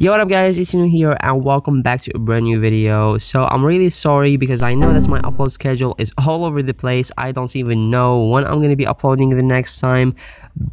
Yo, what up guys, it's Cinou here and welcome back to a brand new video. So I'm really sorry because I know that my upload schedule is all over the place. I don't even know when I'm gonna be uploading the next time,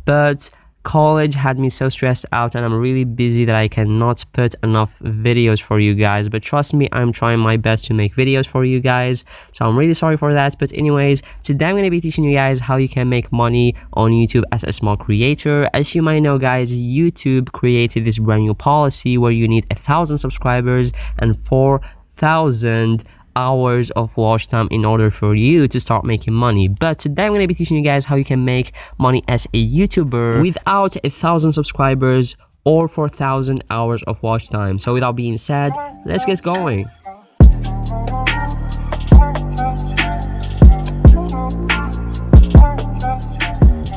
but college had me so stressed out and I'm really busy that I cannot put enough videos for you guys. But trust me, I'm trying my best to make videos for you guys, so I'm really sorry for that. But anyways, today I'm going to be teaching you guys how you can make money on YouTube as a small creator. As you might know guys, YouTube created this brand new policy where you need 1,000 subscribers and 4,000 hours of watch time in order for you to start making money. But today I'm going to be teaching you guys how you can make money as a YouTuber without 1,000 subscribers or 4,000 hours of watch time. So without being said, let's get going.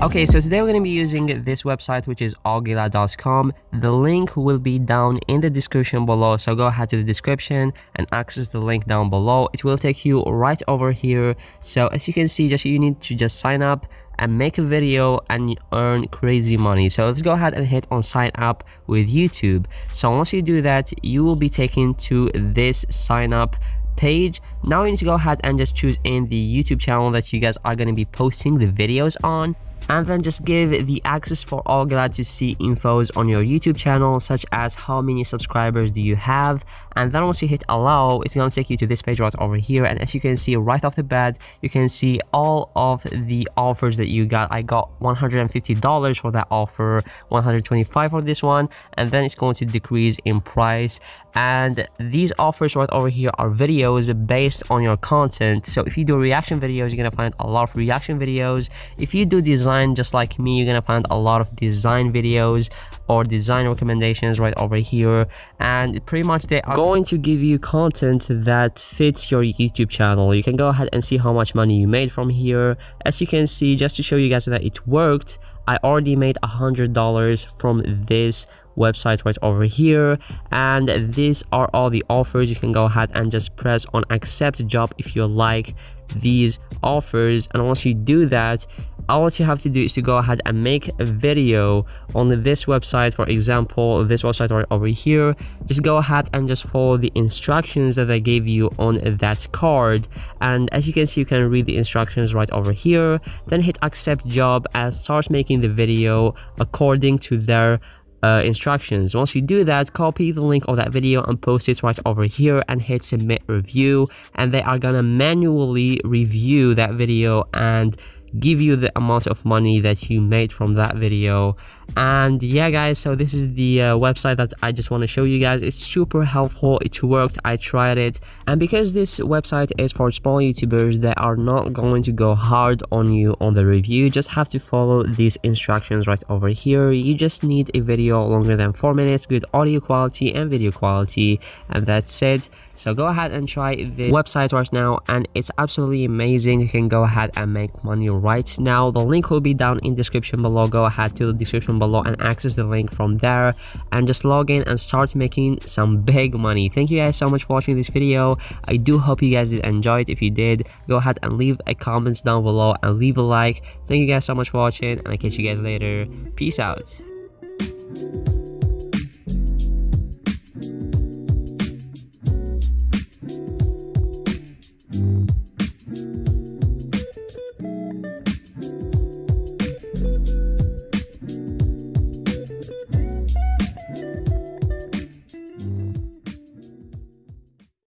Okay, so today we're going to be using this website, which is alot.com. The link will be down in the description below, so go ahead to the description and access the link down below. It will take you right over here. So as you can see, you need to sign up and make a video and earn crazy money. So let's go ahead and hit on sign up with YouTube. So once you do that, you will be taken to this sign up page. Now you need to go ahead and just choose in the YouTube channel that you guys are going to be posting the videos on, and then just give the access for all glad to see infos on your YouTube channel, such as how many subscribers do you have. And then once you hit allow, it's going to take you to this page right over here. And as you can see right off the bat, you can see all of the offers that you got. I got $150 for that offer, $125 for this one, and then it's going to decrease in price. And these offers right over here are videos based on your content. So if you do reaction videos, you're gonna find a lot of reaction videos. If you do design just like me, you're gonna find a lot of design videos or design recommendations right over here. And pretty much they are going to give you content that fits your YouTube channel. You can go ahead and see how much money you made from here. As you can see, just to show you guys that it worked, I already made $100 from this website right over here. And these are all the offers. You can go ahead and just press on accept job if you like these offers. And once you do that, all what you have to do is to go ahead and make a video on this website. For example, this website right over here, just go ahead and just follow the instructions that I gave you on that card. And as you can see, you can read the instructions right over here, then hit accept job and start making the video according to their instructions. Once you do that, copy the link of that video and post it right over here and hit submit review, and they are gonna manually review that video and give you the amount of money that you made from that video. And yeah guys, so this is the website that I just want to show you guys. It's super helpful, it worked, I tried it. And because this website is for small YouTubers, they are not going to go hard on you on the review. You just have to follow these instructions right over here. You just need a video longer than 4 minutes, good audio quality and video quality, and that's it. So go ahead and try the website right now, and it's absolutely amazing. You can go ahead and make money right now. The link will be down in the description below. Go ahead to the description below and access the link from there and just log in and start making some big money. Thank you guys so much for watching this video. I do hope you guys did enjoy it. If you did, go ahead and leave a comment down below and leave a like. Thank you guys so much for watching, and I'll catch you guys later. Peace out.